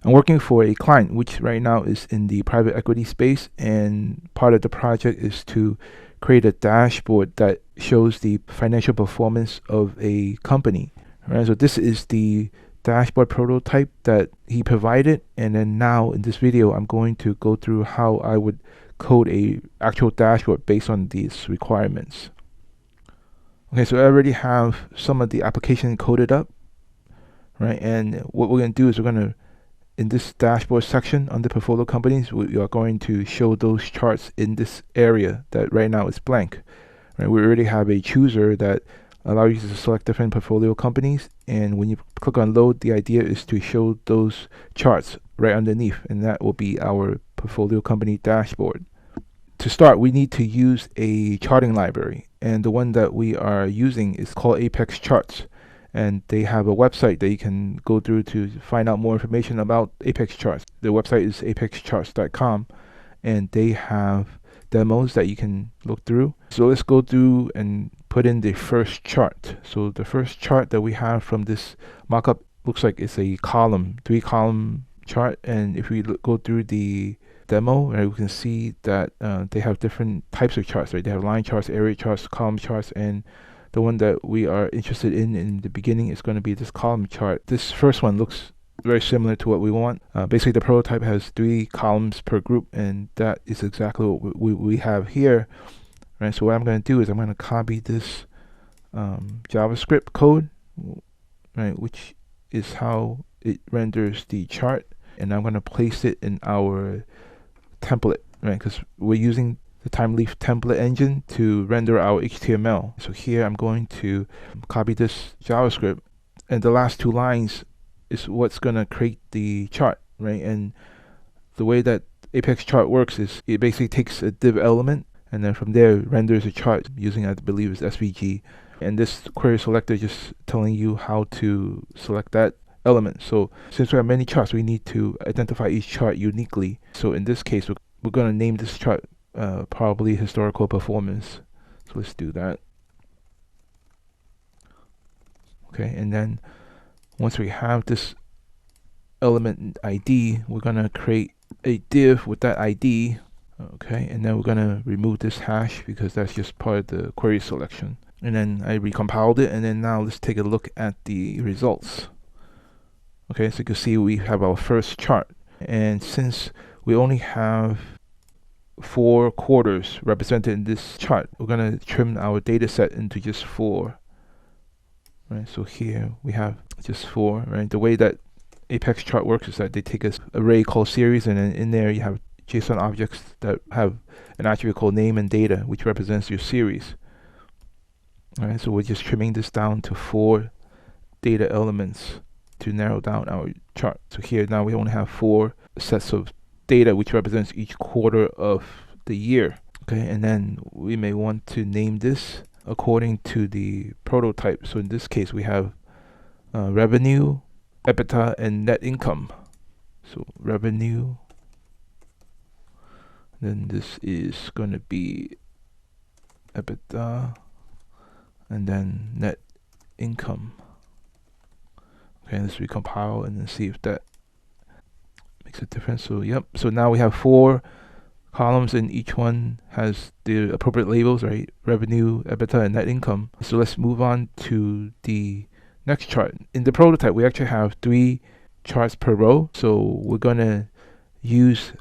I'm working for a client which right now is in the private equity space, and part of the project is to create a dashboard that shows the financial performance of a company. Right, so this is the dashboard prototype that he provided, and then now in this video I'm going to go through how I would code a actual dashboard based on these requirements. Okay, so I already have some of the application coded up, right? And what we're going to do is we're going to, in this dashboard section under portfolio companies, we are going to show those charts in this area that right now is blank. Right, we already have a chooser that allows you to select different portfolio companies, and when you click on load, the idea is to show those charts right underneath, and that will be our portfolio company dashboard. To start, we need to use a charting library, and the one that we are using is called ApexCharts, and they have a website that you can go through to find out more information about ApexCharts. The website is apexcharts.com, and they have demos that you can look through. So let's go through and put in the first chart. So the first chart that we have from this mockup looks like it's a column, 3-column chart, and if we go through the demo, right, we can see that they have different types of charts, right? They have line charts, area charts, column charts, and the one that we are interested in the beginning is going to be this column chart. This first one looks very similar to what we want. Basically, the prototype has 3 columns per group, and that is exactly what we have here, right? So what I'm going to do is I'm going to copy this JavaScript code, right, which is how it renders the chart, and I'm going to place it in our template, right? Because we're using the Thymeleaf template engine to render our HTML. So here I'm going to copy this JavaScript, and the last 2 lines is what's going to create the chart, right? And the way that ApexChart works is it basically takes a div element, and then from there renders a chart using, I believe, is SVG. And this query selector just telling you how to select that element. So since we have many charts, we need to identify each chart uniquely. So in this case, we're going to name this chart probably historical performance. So let's do that. Okay, and then once we have this element ID, we're going to create a div with that ID. Okay, and then we're going to remove this hash because that's just part of the query selection. And then I recompiled it, and then now let's take a look at the results. Okay, so you can see we have our first chart, and since we only have 4 quarters represented in this chart, we're going to trim our data set into just 4. Right, so here we have just 4. Right, the way that ApexChart works is that they take an array called series, and then in there you have JSON objects that have an attribute called name and data, which represents your series. All right, so we're just trimming this down to 4 data elements to narrow down our chart. So here now we only have 4 sets of data, which represents each quarter of the year. Okay, and then we may want to name this according to the prototype. So in this case, we have revenue, EBITDA, and net income. So revenue, then this is going to be EBITDA, and then net income. Okay, let's recompile and then see if that makes a difference. So yep, so now we have 4 columns, and each one has the appropriate labels, right? Revenue, EBITDA, and net income. So let's move on to the next chart. In the prototype, we actually have 3 charts per row. So we're going to use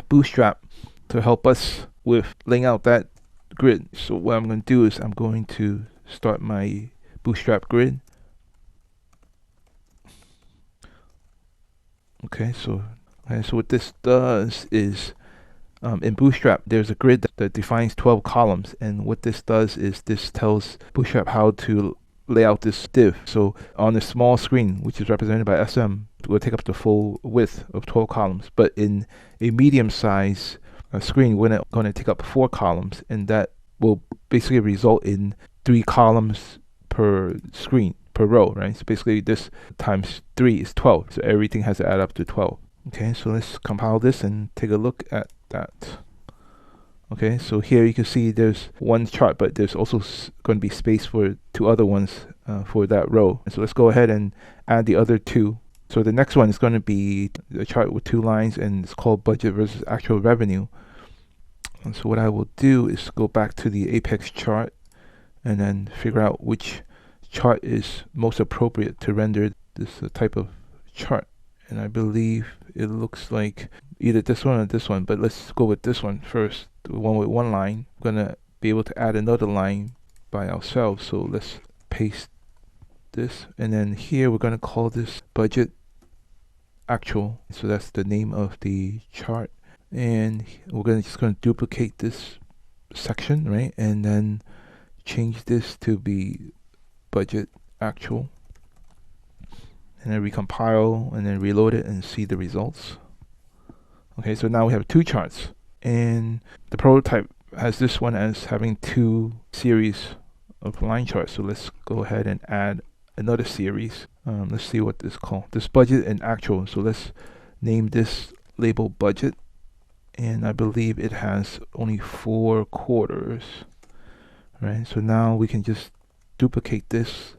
Bootstrap to help us with laying out that grid. So what I'm going to do is I'm going to start my Bootstrap Grid. Okay, so what this does is in Bootstrap, there's a grid that defines 12 columns, and what this does is this tells Bootstrap how to lay out this div. So on a small screen, which is represented by SM, will take up the full width of 12 columns, but in a medium size screen, we're going to take up 4 columns, and that will basically result in 3 columns per screen, per row, right? So basically this times 3 is 12, so everything has to add up to 12. Okay, so let's compile this and take a look at that. Okay, so here you can see there's 1 chart, but there's also going to be space for 2 other ones for that row. And so let's go ahead and add the other 2 So the next one is going to be a chart with 2 lines, and it's called budget versus actual revenue. And so what I will do is go back to the Apex chart and then figure out which chart is most appropriate to render this type of chart. And I believe it looks like either this one or this one, but let's go with this one first, the one with 1 line. We're going to be able to add another line by ourselves, so let's paste this, and then here we're going to call this budget actual. So that's the name of the chart, and we're just going to duplicate this section, right, and then change this to be budget actual, and then recompile and then reload it and see the results. Okay, so now we have 2 charts, and the prototype has this one as having 2 series of line charts. So let's go ahead and add another series. Let's see what this is called. This budget and actual. So let's name this label budget, and I believe it has only 4 quarters. Right, so now we can just duplicate this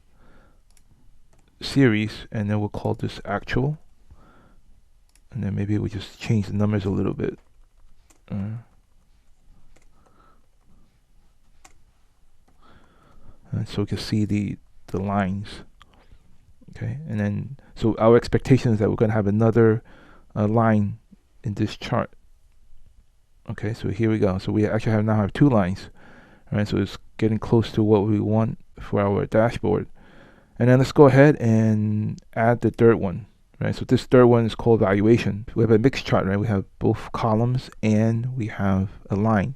series, and then we'll call this actual, and then maybe we just change the numbers a little bit. And so we can see the lines. Okay, and then so our expectation is that we're going to have another line in this chart. Okay, so here we go. So we actually now have 2 lines. All right, so it's getting close to what we want for our dashboard. And then let's go ahead and add the third one. Right, so this third one is called valuation. We have a mixed chart, right? We have both columns and we have a line.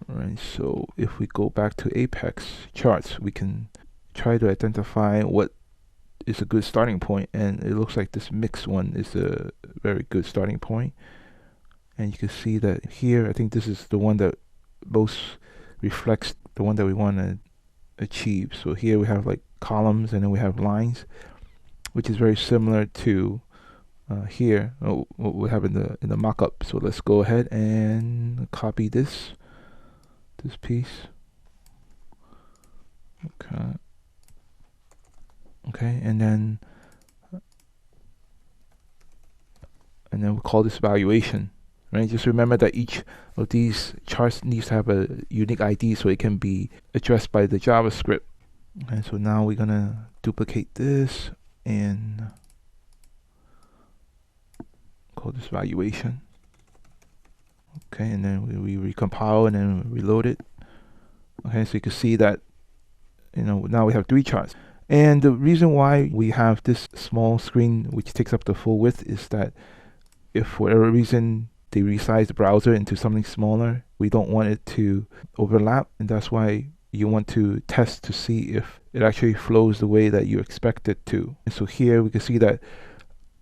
Right, so if we go back to Apex charts, we can try to identify what is a good starting point, and it looks like this mixed one is a very good starting point. And you can see that here, I think this is the one that most reflects the one that we want to achieve. So here we have like columns, and then we have lines, which is very similar to here what we have in the mock-up. So let's go ahead and copy this piece. Okay, and then we'll call this valuation. Right, just remember that each of these charts needs to have a unique ID so it can be addressed by the JavaScript. And so now we're gonna duplicate this and call this valuation. Okay, and then we recompile and then reload it. Okay, so you can see that now we have 3 charts. And the reason why we have this small screen which takes up the full width is that if for whatever reason they resize the browser into something smaller, we don't want it to overlap, and that's why you want to test to see if it actually flows the way that you expect it to. And so here we can see that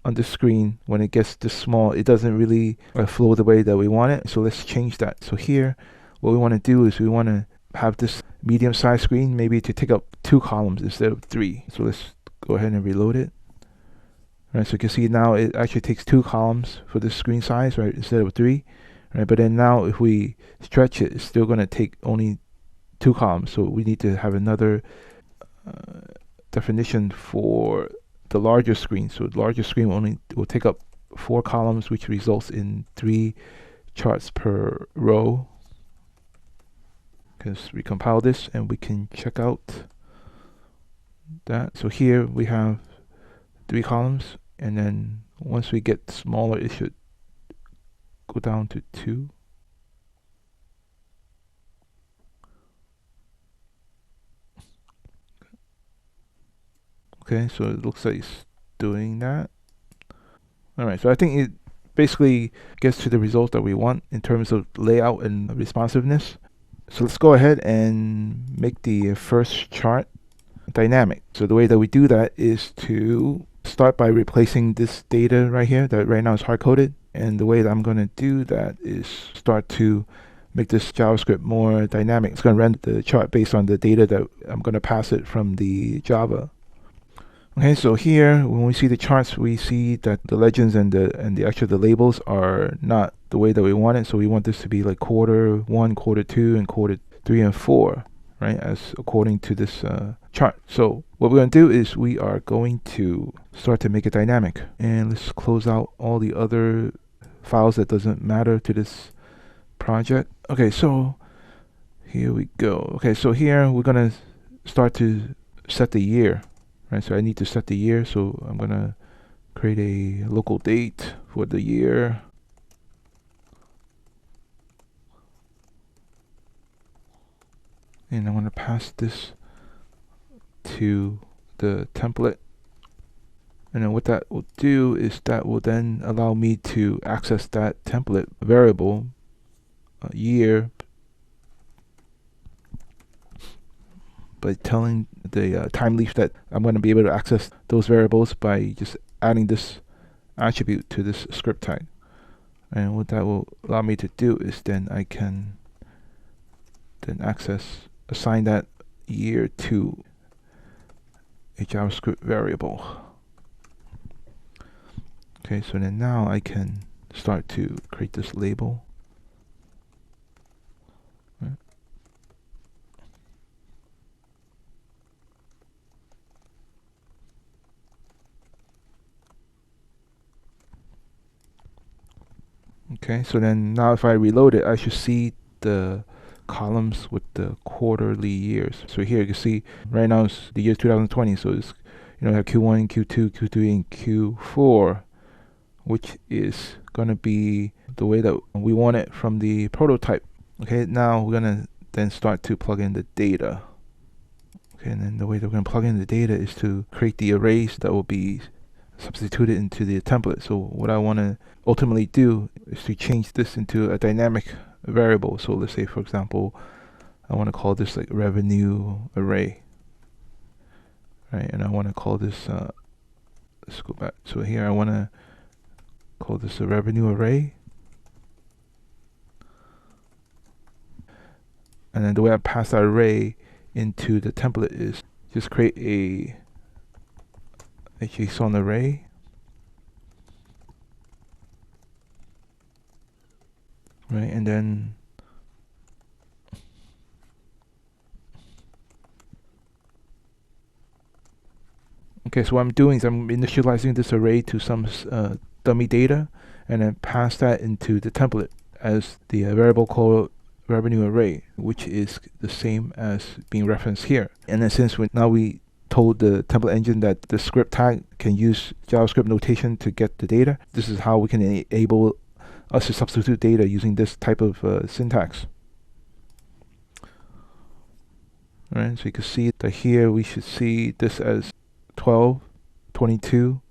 on the screen, when it gets this small, it doesn't really flow the way that we want it. So let's change that. So here, what we want to do is we want to have this medium-sized screen maybe to take up 2 columns instead of 3. So let's go ahead and reload it. Right, so you can see now it actually takes 2 columns for this screen size, right, instead of 3. Right, but then now if we stretch it, it's still going to take only 2 columns. So we need to have another definition for the larger screen. So the larger screen will take up 4 columns, which results in 3 charts per row. Let's recompile this and we can check out that. So here we have 3 columns, and then once we get smaller, it should go down to 2. Okay, so it looks like it's doing that. Alright, so I think it basically gets to the result that we want in terms of layout and responsiveness. So let's go ahead and make the first chart dynamic. So the way that we do that is to start by replacing this data right here that right now is hard-coded. And the way that I'm going to do that is start to make this JavaScript more dynamic. It's going to render the chart based on the data that I'm going to pass it from the Java. Okay, so here when we see the charts, we see that the legends and the labels are not the way that we want it. So we want this to be like quarter 1, quarter 2, and quarter 3 and 4. right, as according to this chart. So what we're going to do is we are going to start to make it dynamic, and let's close out all the other files that doesn't matter to this project. Okay, so here we go. Okay, so here we're going to start to set the year, right? So I need to set the year, so I'm going to create a local date for the year. And I'm going to pass this to the template. And then what that will do is that will then allow me to access that template variable year by telling the Thymeleaf that I'm going to be able to access those variables by just adding this attribute to this script tag. And what that will allow me to do is then I can then assign that year to a JavaScript variable. Okay, so then now I can start to create this label. Right. Okay, so then now if I reload it, I should see the columns with the quarterly years. So here you can see right now it's the year 2020. So it's, you know, have Q1, Q2, Q3, and Q4, which is going to be the way that we want it from the prototype. Okay, now we're going to then start to plug in the data. Okay, and then the way that we're going to plug in the data is to create the arrays that will be substituted into the template. So what I want to ultimately do is to change this into a dynamic variable. So let's say, for example, I want to call this like revenue array, right? And I want to call this let's go back. So here I want to call this a revenue array, and then the way I pass that array into the template is just create a JSON array, right? And then okay, so what I'm doing is I'm initializing this array to some dummy data, and then pass that into the template as the variable called revenue array, which is the same as being referenced here. And then since we told the template engine that the script tag can use JavaScript notation to get the data, this is how we can enable us to substitute data using this type of syntax. All right, so you can see that here we should see this as 12, 22,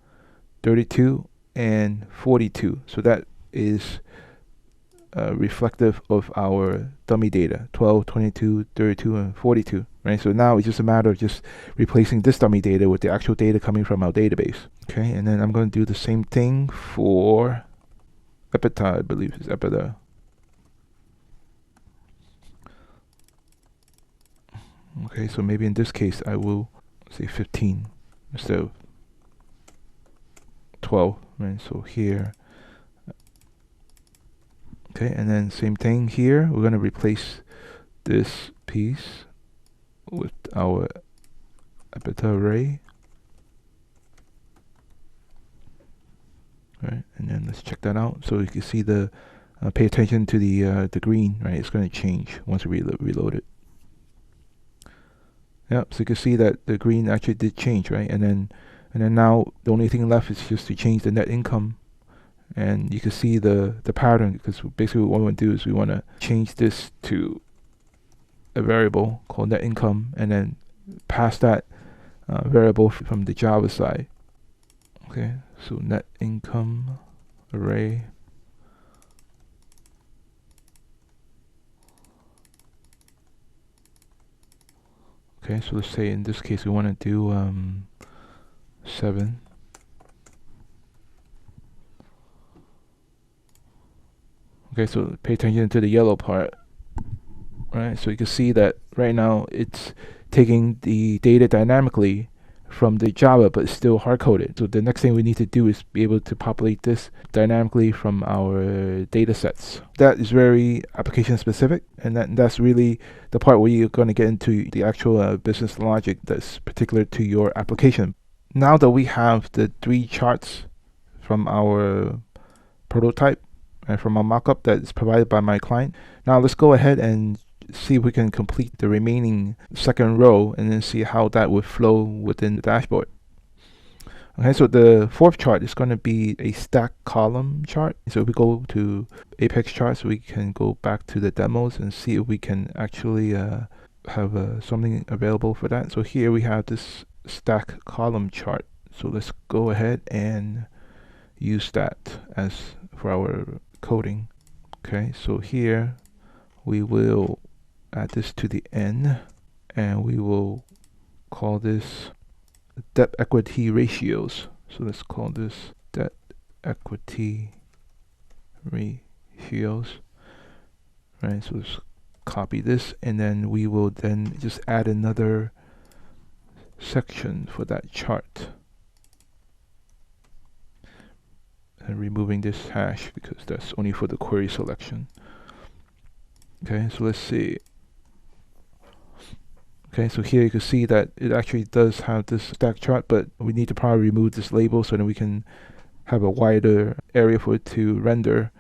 32, and 42. So that is reflective of our dummy data, 12, 22, 32, and 42. Right, so now it's just a matter of just replacing this dummy data with the actual data coming from our database. Okay, and then I'm going to do the same thing for epita, I believe it's epita. Okay, so maybe in this case I will say 15 instead of 12. Right, so here. Okay, and then same thing here. We're going to replace this piece with our epita array. Right, and then let's check that out. So you can see the pay attention to the green. Right, it's going to change once we reload it. Yep, so you can see that the green actually did change, right? And then now the only thing left is just to change the net income. And you can see the pattern, because basically what we want to do is we want to change this to a variable called net income, and then pass that variable from the Java side. Okay, so net income array. Okay, so let's say in this case we want to do 7. Okay, so pay attention to the yellow part. Right, so you can see that right now it's taking the data dynamically from the Java, but it's still hard-coded. So the next thing we need to do is be able to populate this dynamically from our data sets. That is very application specific, and that's really the part where you're going to get into the actual business logic that's particular to your application. Now that we have the 3 charts from our prototype and from our mockup that is provided by my client, now let's go ahead and see if we can complete the remaining second row and then see how that would flow within the dashboard. Okay, so the 4th chart is going to be a stack column chart. So if we go to ApexCharts, we can go back to the demos and see if we can actually have something available for that. So here we have this stack column chart. So let's go ahead and use that as for our coding. Okay, so here we will add this to the end, and we will call this debt equity ratios. So let's call this debt equity ratios. Right, so let's copy this, and then we will then just add another section for that chart. And removing this hash because that's only for the query selection. Okay, so let's see. Okay, so here you can see that it actually does have this stack chart, but we need to probably remove this label so that we can have a wider area for it to render,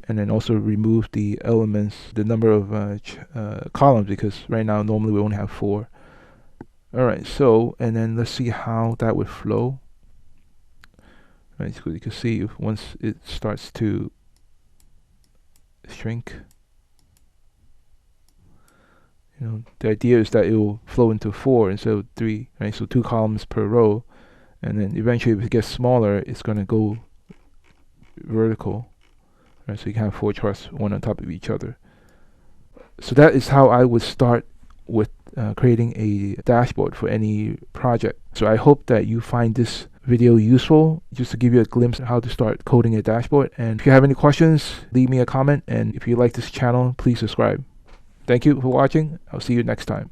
and then also remove the elements, the number of columns, because right now normally we only have 4. Alright, so, and then let's see how that would flow. Right, so you can see if once it starts to shrink, the idea is that it will flow into 4 instead of 3, right? So 2 columns per row, and then eventually if it gets smaller, it's going to go vertical, right? So you can have 4 charts, one on top of each other. So that is how I would start with creating a dashboard for any project. So I hope that you find this video useful, just to give you a glimpse of how to start coding a dashboard. And if you have any questions, leave me a comment, and if you like this channel, please subscribe. Thank you for watching. I'll see you next time.